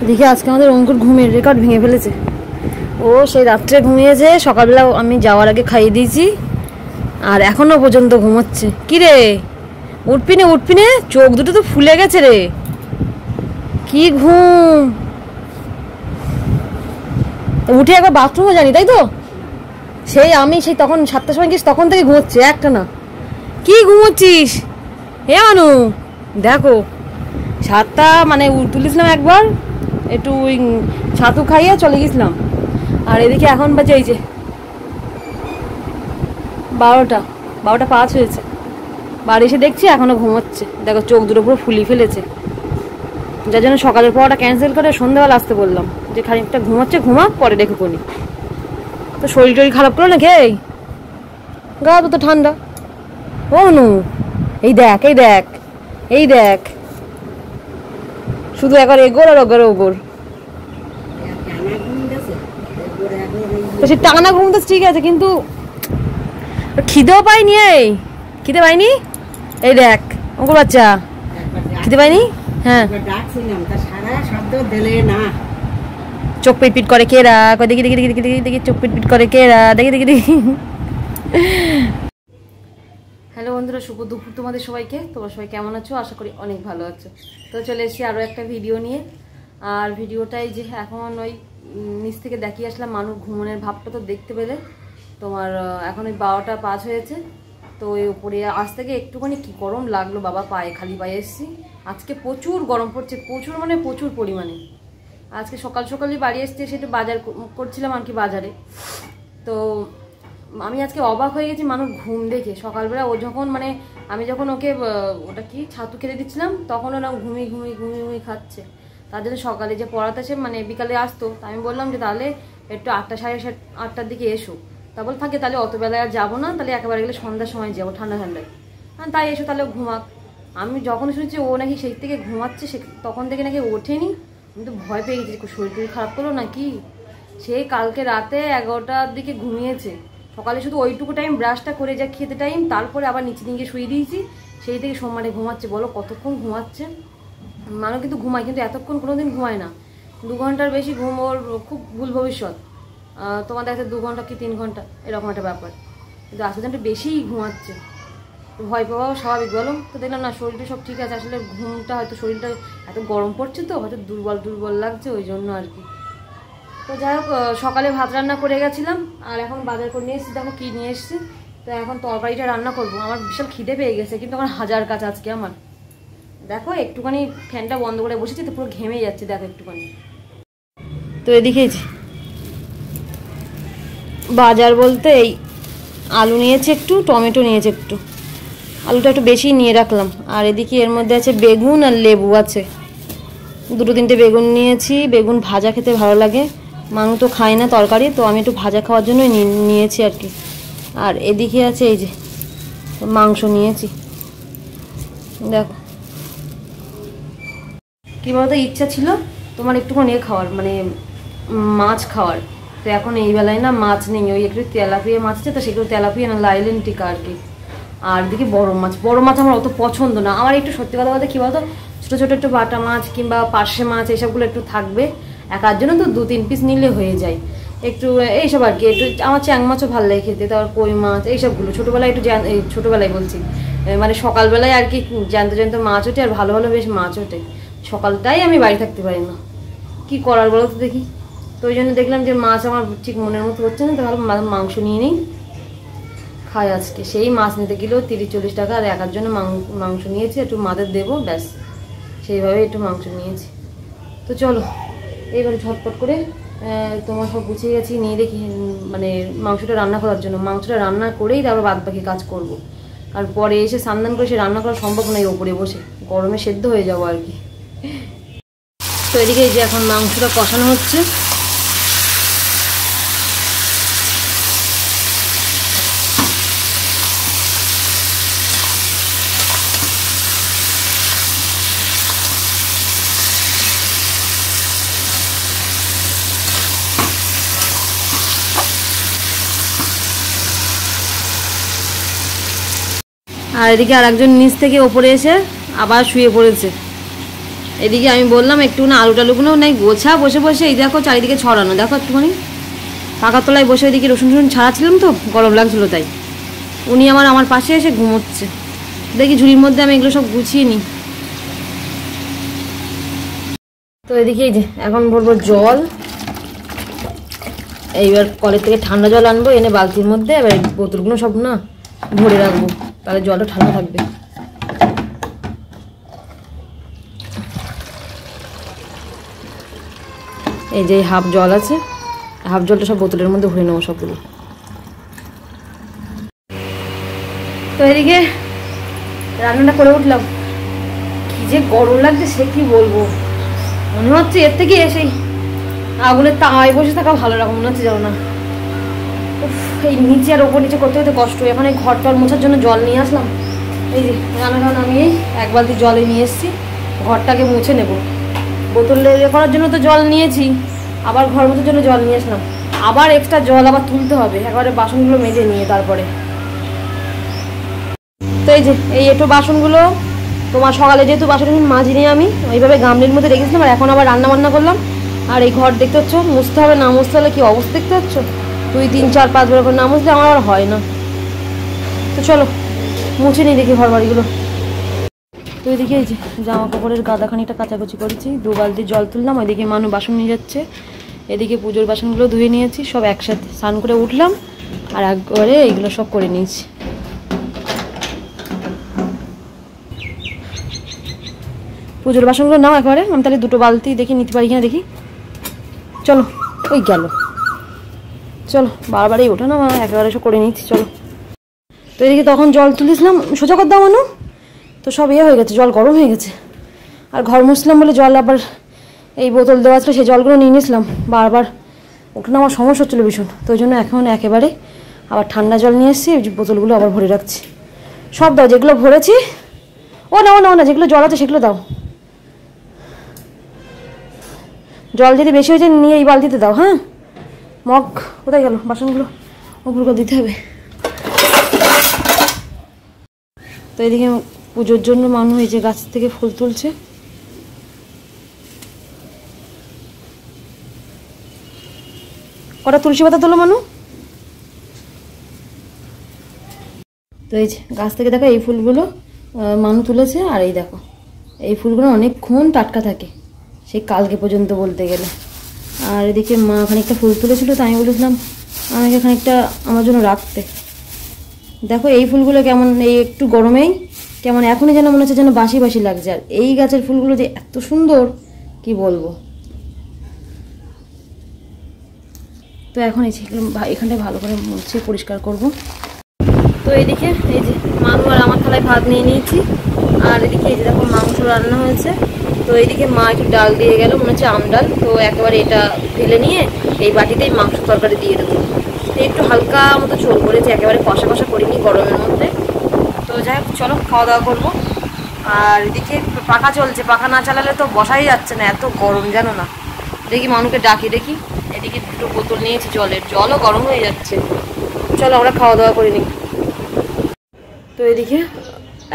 এদিকে আজকে আমাদের অঙ্কুর ঘুমের রেকর্ড ভেঙে ফেলেছে। ও সেই রাত্রে ঘুমিয়েছে, সকালবেলা আমি যাওয়ার আগে খাইয়ে দিয়েছি আর এখনো পর্যন্ত ঘুমোচ্ছে। কি রে, উঠবি না? চোখ দুটো তো ফুলে গেছে রে, কি ঘুম। উঠে একবার বাথরুমও জানি, তাই তো? সেই আমি সেই তখন 7টার সময় গেছি, তখন থেকে ঘুমোচ্ছে একটা না। কি ঘুমোচ্ছিস হে মানু? দেখো 7টা মানে তুলেছিলাম একবার, একটু ওই ছাতু খাইয়ে চলে গেছিলাম। আর এদিকে এখন বাজে এই যে 12:05 হয়েছে। বাড়ি এসে দেখছি এখনো ঘুমোচ্ছে। দেখো চোখ দুটো পুরো ফুলিয়ে ফেলেছে, যার জন্য সকালের পরটা ক্যান্সেল করে সন্ধ্যাবেলা আসতে বললাম যে খানিকটা ঘুমাচ্ছে, ঘুমাক, পরে দেখে কোনি। তো শরীর টরীর খারাপ করো না খেয়ে, গা তো ঠান্ডা। ও নু, এই দেখ শুধু একবার এগোর আর ওগোর। তো সে টানা ঘুম তো ঠিক আছে, কিন্তু খিদেও পাইনি। খিদে পাইনি, এই দেখ অঙ্কুর বাচ্চা খিদে পাইনি। হ্যাঁ, চোখ পিটপিট করে কেরা, দেখি দেখি দেখি দেখি দেখি চোখ পিটপিট করে কেরা, দেখি দেখি দেখি। হ্যালো বন্ধুরা, শুভ দুপুর তোমাদের সবাইকে। তোমরা সবাই কেমন আছো? আশা করি অনেক ভালো আছো। তো চলে এসেছি আরও একটা ভিডিও নিয়ে। আর ভিডিওটাই যে এখন ওই নিচ থেকে দেখিয়ে আসলাম, মানুষ ঘুমনের ভাবটা তো দেখতে পেলে। তোমার এখন ওই 12:05 হয়েছে। তো ওই উপরে আজ থেকে একটুখানি কি গরম লাগলো বাবা, খালি পায়ে এসেছি। আজকে প্রচুর গরম পড়ছে, প্রচুর মানে প্রচুর পরিমাণে। আজকে সকাল সকালই বাড়ি এসছে, সেটা বাজার করছিলাম আর কি বাজারে। তো আমি আজকে অবাক হয়ে গেছি মানুষ ঘুম দেখে। সকালবেলা ও যখন মানে আমি যখন ওকে ওটা কি ছাতু খেতে দিচ্ছিলাম, তখন ওরা ঘুমিয়ে খাচ্ছে। তার জন্য সকালে যে পড়াতে সে মানে বিকালে আসতো, তা আমি বললাম যে তাহলে একটু 8টা 8:30 দিকে এসো। তা বল থাকে তাহলে অত বেলায় আর যাবো না, তাহলে একেবারে গেলে সন্ধ্যার সময় যাবো ঠান্ডায়। তাই এসো তাহলে ঘুমাক। আমি যখন শুনেছি ও নাকি সেই থেকে ঘুমাচ্ছে, তখন থেকে নাকি ওঠেনি। আমি তো ভয় পেয়ে গেছি, শরীর টরীর খারাপ করলো নাকি। সেই কালকে রাতে 11টার দিকে ঘুমিয়েছে। সকালে শুধু ওইটুকু টাইম ব্রাশটা করে যা খেতে টাইম, তারপরে আবার নিচে দিকে শুয়ে দিয়েছি। সেই থেকে সোমবারে ঘুমাচ্ছে। বলো কতক্ষণ ঘুমাচ্ছে? মানুষ কিন্তু ঘুমায়, কিন্তু এতক্ষণ কোনোদিন ঘুমায় না। 2 ঘন্টার বেশি ঘুম ওর খুব ভুল ভবিষ্যৎ। তোমার দেখা যাচ্ছে 2 ঘন্টা কি 3 ঘন্টা এরকম একটা ব্যাপার, কিন্তু আসলে একটু বেশিই ঘুমাচ্ছে। ভয় পাওয়াও স্বাভাবিক বলো। তো দেখলাম না, শরীরটা সব ঠিক আছে। আসলে ঘুমটা হয়তো শরীরটা এত গরম পড়ছে, তো হয়তো দুর্বল লাগছে ওই জন্য আর কি। তো যাই হোক, সকালে ভাত রান্না করে গেছিলাম, আর এখন বাজার করে নিয়ে এসেছি। দেখো কী নিয়ে এসেছি। তো এখন তরকারিটা রান্না করবো। আমার বিশাল খিদে পেয়ে গেছে, কিন্তু আমার হাজার কাজ আজকে আমার। দেখো একটুখানি ফ্যানটা বন্ধ করে বসেছি, তো পুরো ঘেমে যাচ্ছে দেখো একটুখানি। তো এদিকে বাজার বলতে এই আলু নিয়েছে একটু, টমেটো নিয়েছে একটু, আলুটা একটু বেশি নিয়ে রাখলাম। আর এদিকে এর মধ্যে আছে বেগুন আর লেবু আছে। 2-3টে বেগুন নিয়েছি। বেগুন ভাজা খেতে ভালো লাগে, মানু তো খায় না তরকারি, তো আমি একটু ভাজা খাওয়ার জন্যই নিয়েছি আর কি। আর এদিকে আছে এই যে মাংস নিয়েছি। দেখো কী বলতো, ইচ্ছা ছিল তোমার একটুখানি খাওয়ার, মানে মাছ খাওয়ার। তো এখন এই বেলায় না মাছ নেই, ওই একটু তেলাপিয়া মাছ আছে, তো সেগুলো তেলাপিয়া না লাইলেন টিকা আর কি। আর দিকে বড় মাছ আমার অত পছন্দ না। আমার একটু সত্যি কথা বলতে কী বলতো, ছোটো ছোটো একটু বাটা মাছ কিংবা পার্শে মাছ এইসবগুলো একটু থাকবে। একার জন্য তো 2-3 পিস নিলে হয়ে যায়। একটু এইসব আর কি। একটু আমার চ্যাং মাছও ভালো লাগে খেতে, তারপর কই মাছ এইসবগুলো ছোটোবেলায় একটু ছোটোবেলায় বলছি, মানে সকালবেলায় আর কি জ্যান্ত মাছ ওঠে, আর ভালো বেশ মাছ ওঠে। সকালটাই আমি বাড়ি থাকতে পারি না, কি করার বলো তো দেখি। তো ওই জন্য দেখলাম যে মাছ আমার ঠিক মনের মতো হচ্ছে না, তো ভালো মাংস নিয়ে নিই, খাই আজকে। সেই মাছ নিতে গেলেও 30-40 টাকা, আর একার জন্য মাংস নিয়েছি, একটু মাদের দেবো ব্যাস, সেইভাবে একটু মাংস নিয়েছি। তো চলো এইবারে ঝটপট করে তোমার সব গুছিয়ে গেছি, নিয়ে দেখি মানে মাংসটা রান্না করার জন্য। মাংসটা রান্না করেই তারপর বাদ বাকি কাজ করবো। আর পরে এসে স্নান করে সে রান্না করা সম্ভব নয়, ওপরে বসে গরমে সেদ্ধ হয়ে যাবো আর কি। তো এদিকে এই যে এখন মাংসটা কষানো হচ্ছে। আর এদিকে আর একজন নিচ থেকে ওপরে এসে আবার শুয়ে পড়েছে। এদিকে আমি বললাম একটু না আলু টালুগুলো নাই গোছা বসে বসে, এই দেখো চারিদিকে ছড়ানো, দেখো একটুখানি পাকার তলায় বসে ওইদিকে রসুন টসুন ছাড়াচ্ছিলাম তো গরম লাগছিলো, তাই উনি আমার পাশে এসে ঘুমোচ্ছে। দেখি ঝুড়ির মধ্যে আমি এগুলো সব গুছিয়ে নিই। তো এদিকে এই যে এখন বলবো জল, এইবার কলের থেকে ঠান্ডা জল আনবো, এনে বালতির মধ্যে এবার বোতলগুলো সব না ভরে রাখবো, তাহলে জলটা ঠান্ডা থাকবে। এই যে হাফ জল আছে, হাফ জলটা সব বোতলের মধ্যে ভরে নেবো সবগুলো। তো এদিকে রান্নাটা করে উঠলাম, কি যে গরম লাগছে সে কি বলবো, মনে হচ্ছে এর থেকে এসেই আগুনের তাওয়ায় বসে থাকা ভালো রকম মনে হচ্ছে, জানো না। এই নিচে আর ওপর নিচে করতে করতে কষ্ট। এখন এই ঘর টর মোছার জন্য জল নিয়ে আসলাম, এই যে রান্নাটা নামিয়ে এক বালতি জলে নিয়ে এসেছি, ঘরটাকে মুছে নেব। বোতলে করার জন্য তো জল নিয়েছি, আবার ঘর মোছার জন্য জল নিয়ে আসলাম, আবার এক্সট্রা জল আবার তুলতে হবে, একবারে বাসনগুলো মেজে নিয়ে তারপরে। তো এই যে এই একটু বাসনগুলো তোমার সকালে যেহেতু বাসন মাজিনি আমি, ওইভাবে গামলির মধ্যে রেখেছিলাম, আর এখন আবার রান্না বান্না করলাম। আর এই ঘর দেখতে পাচ্ছ মুছতে হবে, না মুছতে হলে কি অবস্থা দেখতে পাচ্ছ, 2, 3, 4, 5 বার করে না মুছলে আমার আর হয় না। তো চলো মুছে নিই দেখি ঘর বাড়িগুলো। তো ওইদিকে এই যে জামা কাপড়ের গাদাখানিটা কাচাকুচি করেছি, 2 বালতি জল তুললাম, ওইদিকে মানু বাসন নিয়ে যাচ্ছে, এদিকে পুজোর বাসনগুলো ধুয়ে নিয়েছি সব একসাথে, স্নান করে উঠলাম আর একবারে এইগুলো সব করে নিয়েছি। পুজোর বাসনগুলো নাও একবারে, আমি তাহলে 2টো বালতি দেখি নিতে পারি কিনা দেখি। চলো ওই গেল, চলো বারবারই ওঠা না, একেবারে সব করে নিচ্ছি চলো। তো এদিকে তখন জল তুলেছিলাম, সোজা কর দাও মানু, তো সব হয়ে গেছে, জল গরম হয়ে গেছে। আর ঘর মুছলাম বলে জল আবার এই বোতল দেওয়া ছিল, সেই জলগুলো নিয়ে নিয়েছিলাম, বারবার ওঠে না আমার সমস্যা হচ্ছিলো ভীষণ। তো ওই জন্য এখন একেবারে আবার ঠান্ডা জল নিয়ে এসেছি, ওই বোতলগুলো আবার ভরে রাখছি। সব দাও যেগুলো ভরেছি, ও নাও নাও না, যেগুলো জল আছে সেগুলো দাও। জল যদি বেশি হয়েছে নিয়ে এই বালতিতে দাও। হ্যাঁ মগ কোথায় গেল, বাসনগুলো ওপরগুলো দিতে হবে। তো এদিকে পুজোর জন্য মানুষ এই যে গাছ থেকে ফুল তুলছে, কটা তুলসী পাতা তোলো মানু। তো এই যে গাছ থেকে দেখো এই ফুলগুলো মানু তুলেছে, আর এই দেখো এই ফুলগুলো অনেকক্ষণ টাটকা থাকে, সেই কালকে পর্যন্ত বলতে গেলে। আর এদিকে মা খানিকটা ফুল তুলেছিল, তাই আমি বলেছিলাম আমাকে খানিকটা আমার জন্য রাখতে। দেখো এই ফুলগুলো কেমন, এই একটু গরমেই কেমন এখনই যেন মনে হচ্ছে যেন বাসি বাসি লাগছে। আর এই গাছের ফুলগুলো যে এত সুন্দর কি বলবো। তো এখন এখানটায় ভালো করে মুছে পরিষ্কার করব। তো এদিকে এই যে মানু আর আমার থালায় ভাত নিয়ে নিয়েছি, আর এদিকে এই যে দেখো মাংস রান্না হয়েছে। তো এইদিকে মা একটু ডাল দিয়ে গেল, মনে হচ্ছে আম ডাল, তো একেবারে এটা ঢেলে নিয়ে এই বাটিতেই মাংস তরকারি দিয়ে দেবো। একটু হালকা মতো ঝোল করেছি, একেবারে কষা কষা করিনি গরমের মধ্যে। তো যাই হোক চলো খাওয়া দাওয়া করবো। আর এদিকে পাখা চলছে, পাখা না চালালে তো বসাই যাচ্ছে না, এত গরম জানো না। দেখি মানুকে ডাকি দেখি। এদিকে 2টো বোতল নিয়েছি জলের, জলও গরম হয়ে যাচ্ছে। চলো আমরা খাওয়া দাওয়া করে নিই। তো এদিকে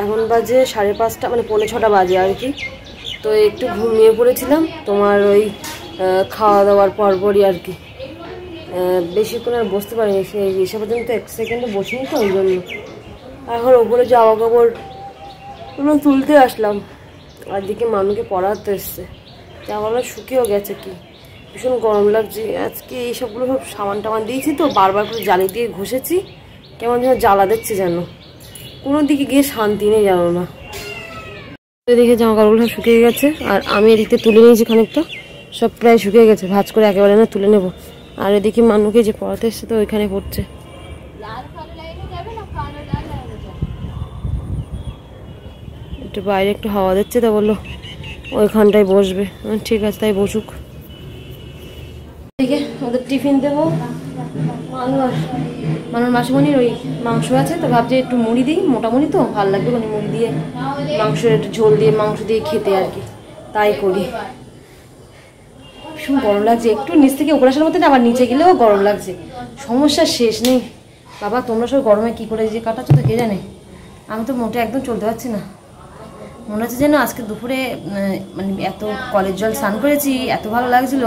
এখন বাজে 5:30, মানে 5:45 বাজে আর কি। তো একটু ঘুমিয়ে পড়েছিলাম তোমার ওই খাওয়া দাওয়ার পরপরই আর কি, বেশিক্ষণ আর বসতে পারিনি, এসে পর্যন্ত 1 সেকেন্ডও বসিনি, তো ওই জন্য এখন ওপরে জামা কাপড় তুলতে আসলাম। আর দিকে মানুকে পড়াতে এসছে, জামা কাপড় শুকিয়েও গেছে, কি ভীষণ গরম লাগছে আজকে। এইসবগুলো সব সামান টামান দিয়েছি, তো বারবার করে জালি দিয়ে ঘষেছি, কেমন যেন জ্বালা দিচ্ছে যেন, কোনো দিকে গিয়ে শান্তি নেই জানো না। এদিকে জামা কাপড়গুলো সব শুকিয়ে গেছে, আর আমি এদিকে তুলে নিয়েছি খানিকটা, সব প্রায় শুকিয়ে গেছে, ভাঁজ করে একেবারে না তুলে নেব। আর এদিকে মানুকে যে পড়াতে এসছে তো ওইখানে পড়ছে। একটু বাইরে একটু হাওয়া দিচ্ছে, তা বললো ওইখানটায় বসবে, ঠিক আছে তাই বসুক। এদিকে ওদের টিফিন দেবো, মানুষ মাসিমণির ওই মাংস আছে, তো ভাবছি একটু মুড়ি দিই, মোটা মুড়ি তো ভালো লাগবে, মানে মুড়ি দিয়ে মাংসের ঝোল দিয়ে মাংস দিয়ে খেতে আর কি, তাই করি। ভীষণ গরম লাগছে, একটু নিচ থেকে উপরে আসার মধ্যে না, আবার নিচে গেলেও গরম লাগছে, সমস্যার শেষ নেই। বাবা তোমরা সব গরমে কী করে যে কাটাচ্ছ তো কে জানে, আমি তো মোটে একদম চলতে পারছি না, মনে হচ্ছে যেন আজকে দুপুরে মানে এত কলের জল স্নান করেছি, এত ভালো লাগছিল।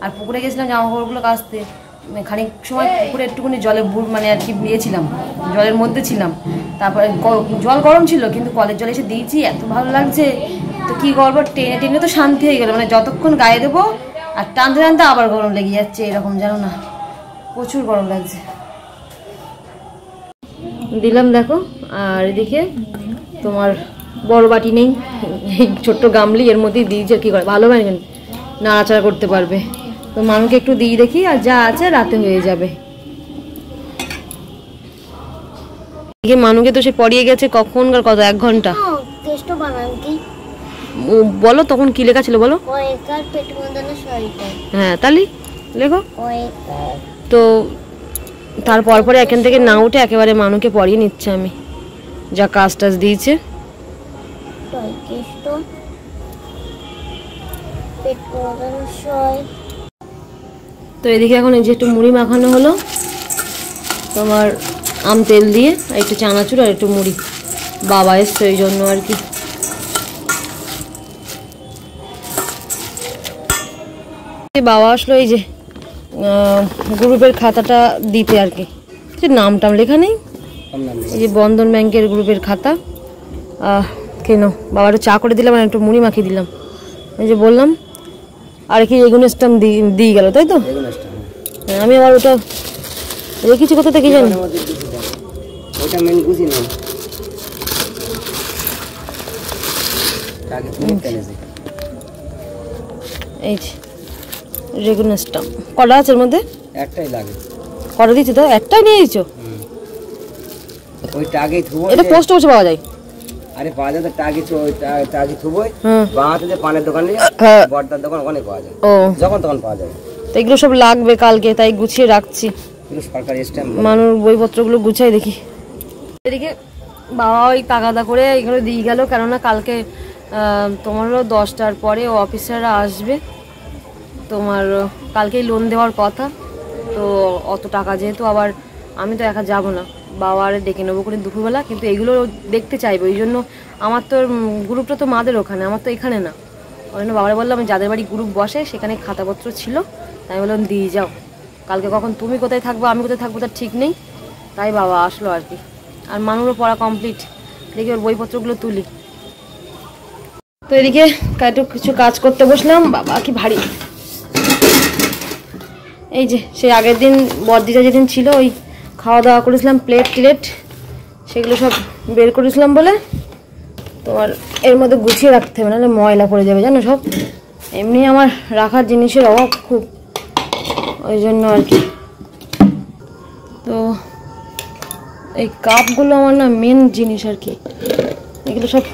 আর পুকুরে গেছিলাম জামা কাপড়গুলো কাচতে, খানিক সময় পুকুরে একটুখানি জলে মানে আর কি দিয়েছিলাম, জলের মধ্যে ছিলাম। তারপরে জল গরম ছিল, কিন্তু কলের জল এসে দিয়েছি, এত ভালো লাগছে। তো কী করবো, টেনে টেনে তো শান্তি হয়ে গেলো, মানে যতক্ষণ গায়ে দেবো আর টানতে টানতে আবার গরম লেগে যাচ্ছে, এরকম জানো না, প্রচুর গরম লাগছে। দিলাম দেখো। আর এদিকে তোমার বড় বাটি নেই, এই ছোট্ট গামলি, এর মধ্যেই দিয়েছে। কী করে ভালো হয় নাড়াচাড়া করতে পারবে, তো মানুষকে একটু দিয়ে দেখি, আর যা আছে রাতে হয়ে যাবে। মানুষকে তো সে পড়িয়ে গেছে কখনকার, কত 1 ঘন্টা। বলো তখন কি লেখা ছিল বলো? হ্যাঁ তাহলে লেখো। তো তারপর পরে এখান থেকে না উঠে একেবারে মানুষকে পড়িয়ে নিচ্ছে আমি, যা কাজ টাজ দিয়েছে। তো এদিকে এখন এই যে একটু মুড়ি মাখানো হলো তোমার আম তেল দিয়ে, আর একটু চানাচুর আর একটু মুড়ি। বাবা এসছে ওই জন্য আর কি। বাবা আসলো এই যে গ্রুপের খাতাটা দিতে আর কি, নাম লেখা নেই, এই যে বন্ধন ব্যাংকের গ্রুপের খাতা। কেন বাবা একটু চা করে দিলাম আর একটু মুড়ি মাখিয়ে দিলাম, এই যে বললাম। আর কি এগুলো স্টাম্প দিয়ে গেল, তাই তো? আমি আবার ওটা রেখেছি কোথা থেকে জানি, এই যে রেগুলার স্টাম্প কটা আছে এর মধ্যে? একটাই লাগে। কটা দিচ্ছি তো? একটাই নিয়ে দিচ্ছ? ওই টাগে থুবো, এটা পোস্ট অফিসে পাওয়া যায়। আরে পাওয়া যায় তো, টাগে থুবোই বাঁহাতে যে পানের দোকানে, বড়দার দোকান, ওখানে পাওয়া যায়, যখন তখন পাওয়া যায়। তো এগুলো সব লাগবে কালকে, তাই গুছিয়ে রাখছি। সরকারি স্ট্যাম্প মানুষ বইপত্রগুলো গুছাই দেখি। এদিকে বাবা ওই তাগাদা করে এগুলো দিয়ে গেল, কেননা কালকে তোমারও 10টার পরে ও অফিসাররা আসবে, তোমার কালকেই লোন দেওয়ার কথা। তো অত টাকা যেহেতু আবার আমি তো একা যাব না, বাবার ডেকে নেবো করে দুপুরবেলা, কিন্তু এগুলো দেখতে চাইবে। ওই জন্য আমার তো গ্রুপটা তো মাদের ওখানে, আমার তো এখানে না। ওই জন্য বাবারে বললাম যাদের বাড়ি গ্রুপ বসে সেখানে খাতাপত্র ছিল, তাই বললাম দিয়ে যাও। কালকে কখন তুমি কোথায় থাকবো আমি কোথায় থাকবো তার ঠিক নেই, তাই বাবা আসলো আর কি। আর মানুষও পড়া কমপ্লিট, দেখি ওর বইপত্রগুলো তুলি। তো এদিকে একটু কিছু কাজ করতে বসলাম, বাবা কি ভারী। এই যে সেই আগের দিন বড়দিটা যেদিন ছিল, ওই খাওয়া দাওয়া করেছিলাম, প্লেট সেগুলো সব বের করেছিলাম বলে তোমার এর মধ্যে গুছিয়ে রাখতে হবে, নাহলে ময়লা পড়ে যাবে জানো সব। এমনি আমার রাখার জিনিসের অভাব খুব, ওই জন্য আর কি। তো এই কাপগুলো আমার না মেন জিনিস আর কি, এগুলো সব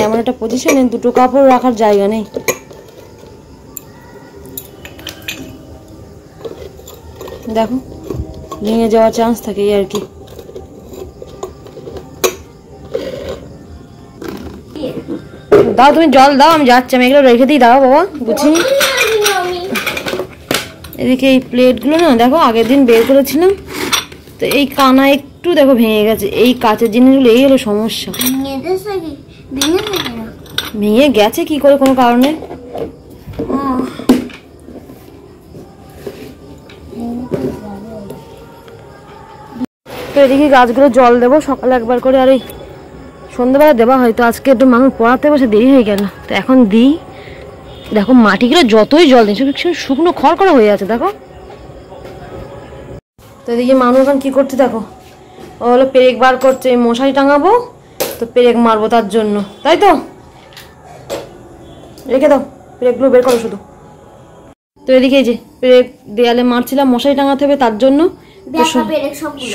এমন একটা পজিশনে দুটো কাপড় রাখার জায়গা নেই। দেখো ভেঙে যাওয়ার চান্স থাকে এই আর কি। দাও তুমি জল দাও, আমি যাচ্ছি, আমি এগুলো রেখে দিই, দাও বাবা বুঝিনি। এদিকে এই প্লেটগুলো না দেখো আগের দিন বের করেছিলাম, তো এই কানা একটু দেখো ভেঙে গেছে। এই কাঁচের জিনিসগুলো এই হলো সমস্যা, ভেঙে গেছে কি করে কোনো কারণে। তো এদিকে গাছগুলো জল দেবো সকালে একবার করে, আর এই সন্ধ্যাবেলা দেওয়া হয়তো। আজকে একটু মানুষ পড়াতে বসে দেরি হয়ে গেল, তো এখন দিই। দেখো মাটিগুলো যতই জল দিই সব শুকনো খড় করা হয়ে আছে দেখো। তো এদিকে মানুষ এখন কি করছে দেখো, ও হলো পেরেক বার করছে, মশারি টাঙাবো তো পেরেক মারবো তার জন্য, তাই তো রেখে দাও, পেরেকগুলো বের করো শুধু। তো এদিকে যে পেরেক দেয়ালে মারছিলাম, মশারি টাঙাতে হবে তার জন্য,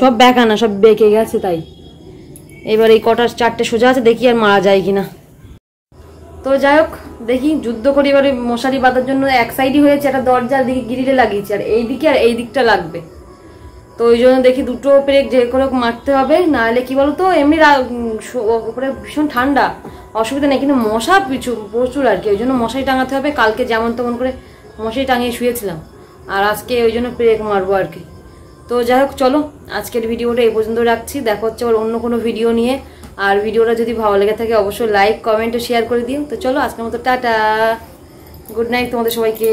সব বেঁকানা, সব বেঁকে গেছে। তাই এবার এই কটা 4টে সোজা আছে, দেখি আর মারা যায় কিনা। তো যাই হোক দেখি যুদ্ধ করি। এবারে মশারি বাঁধার জন্য এক সাইডই হয়েছে, একটা দরজার দিকে গ্রিলে লাগিয়েছে, আর এই দিকে আর এই দিকটা লাগবে। তো ওই জন্য দেখি দুটো পেরেক যে করে মারতে হবে, নাহলে কি বলতো এমনি উপরে ভীষণ ঠান্ডা, অসুবিধা নেই, কিন্তু মশা প্রচুর আর কি। ওই জন্য মশারি টাঙাতে হবে। কালকে যেমন তেমন করে মশারি টাঙিয়ে শুয়েছিলাম, আর আজকে ওই জন্য পেরেক মারবো আর কি। তো যাই হোক, চলো আজকের ভিডিওটা এই পর্যন্ত রাখছি। দেখা হচ্ছে আবার অন্য কোনো ভিডিও নিয়ে। আর ভিডিওটা যদি ভালো লেগে থাকে অবশ্যই লাইক, কমেন্ট ও শেয়ার করে দিও। তো চলো আজকের মতো টাটা, গুড নাইট তোমাদের সবাইকে।